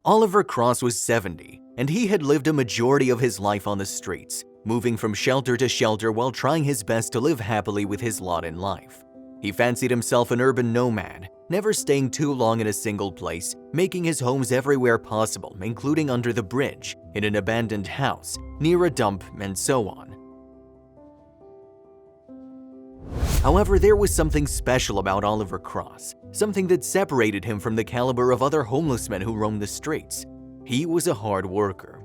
Oliver Cross was 70, and he had lived a majority of his life on the streets, moving from shelter to shelter while trying his best to live happily with his lot in life. He fancied himself an urban nomad, never staying too long in a single place, making his homes everywhere possible, including under the bridge, in an abandoned house, near a dump, and so on. However, there was something special about Oliver Cross, something that separated him from the caliber of other homeless men who roamed the streets. He was a hard worker.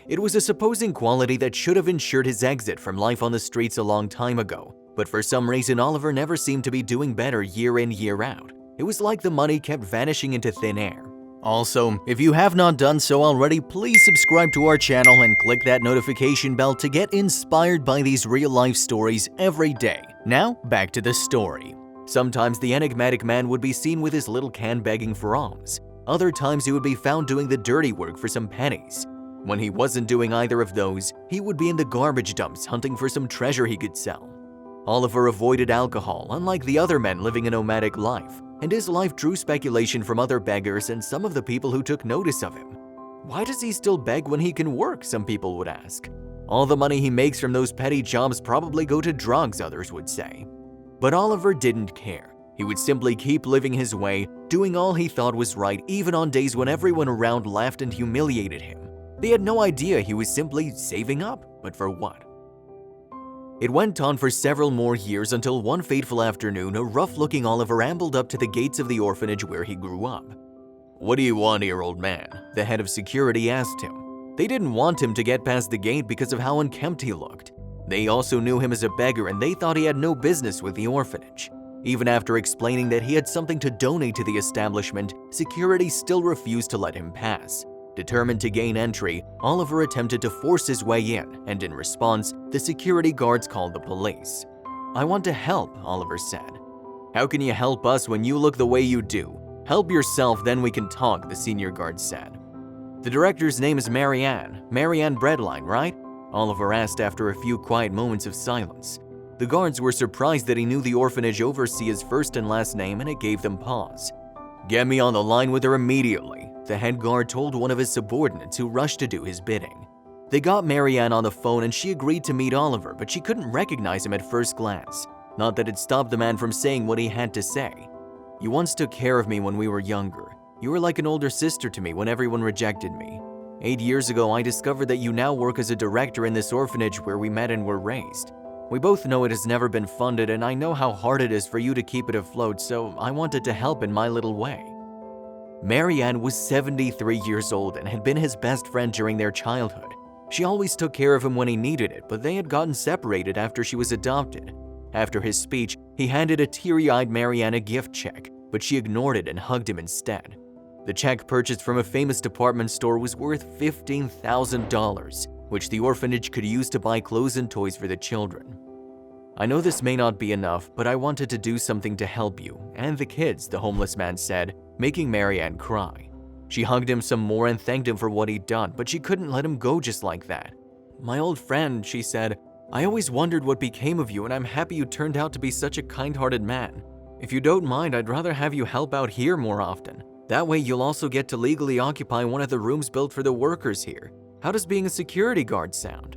It was a supposing quality that should have ensured his exit from life on the streets a long time ago, but for some reason Oliver never seemed to be doing better year in, year out. It was like the money kept vanishing into thin air. Also, if you have not done so already, please subscribe to our channel and click that notification bell to get inspired by these real-life stories every day. Now, back to the story. Sometimes the enigmatic man would be seen with his little can begging for alms. Other times he would be found doing the dirty work for some pennies. When he wasn't doing either of those, he would be in the garbage dumps hunting for some treasure he could sell. Oliver avoided alcohol, unlike the other men living a nomadic life, and his life drew speculation from other beggars and some of the people who took notice of him. Why does he still beg when he can work, some people would ask. All the money he makes from those petty jobs probably go to drugs, others would say. But Oliver didn't care. He would simply keep living his way, doing all he thought was right even on days when everyone around laughed and humiliated him. They had no idea he was simply saving up, but for what? It went on for several more years until one fateful afternoon, a rough-looking Oliver ambled up to the gates of the orphanage where he grew up. "What do you want here, old man?" the head of security asked him. They didn't want him to get past the gate because of how unkempt he looked. They also knew him as a beggar and they thought he had no business with the orphanage. Even after explaining that he had something to donate to the establishment, security still refused to let him pass. Determined to gain entry, Oliver attempted to force his way in, and in response, the security guards called the police. "I want to help," Oliver said. "How can you help us when you look the way you do? Help yourself, then we can talk," the senior guard said. "The director's name is Marianne Breadline, right?" Oliver asked after a few quiet moments of silence. The guards were surprised that he knew the orphanage overseer's first and last name, and it gave them pause. "Get me on the line with her immediately," the head guard told one of his subordinates who rushed to do his bidding. They got Marianne on the phone and she agreed to meet Oliver, but she couldn't recognize him at first glance. Not that it stopped the man from saying what he had to say. "You once took care of me when we were younger. You were like an older sister to me when everyone rejected me. 8 years ago, I discovered that you now work as a director in this orphanage where we met and were raised. We both know it has never been funded, and I know how hard it is for you to keep it afloat, so I wanted to help in my little way." Marianne was 73 years old and had been his best friend during their childhood. She always took care of him when he needed it, but they had gotten separated after she was adopted. After his speech, he handed a teary-eyed Marianne a gift check, but she ignored it and hugged him instead. The check purchased from a famous department store was worth $15,000, which the orphanage could use to buy clothes and toys for the children. "I know this may not be enough, but I wanted to do something to help you and the kids," the homeless man said, making Marianne cry. She hugged him some more and thanked him for what he'd done, but she couldn't let him go just like that. "My old friend," she said, "I always wondered what became of you, and I'm happy you turned out to be such a kind-hearted man. If you don't mind, I'd rather have you help out here more often. That way you'll also get to legally occupy one of the rooms built for the workers here. How does being a security guard sound?"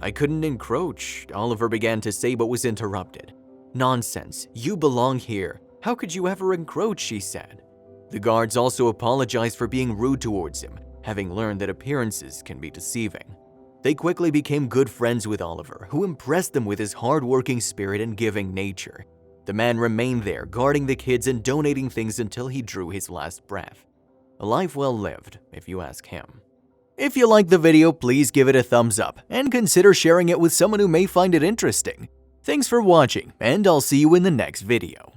"I couldn't encroach," Oliver began to say but was interrupted. "Nonsense, you belong here. How could you ever encroach?" she said. The guards also apologized for being rude towards him, having learned that appearances can be deceiving. They quickly became good friends with Oliver, who impressed them with his hard-working spirit and giving nature. The man remained there, guarding the kids and donating things until he drew his last breath. A life well lived, if you ask him. If you liked the video, please give it a thumbs up and consider sharing it with someone who may find it interesting. Thanks for watching, and I'll see you in the next video.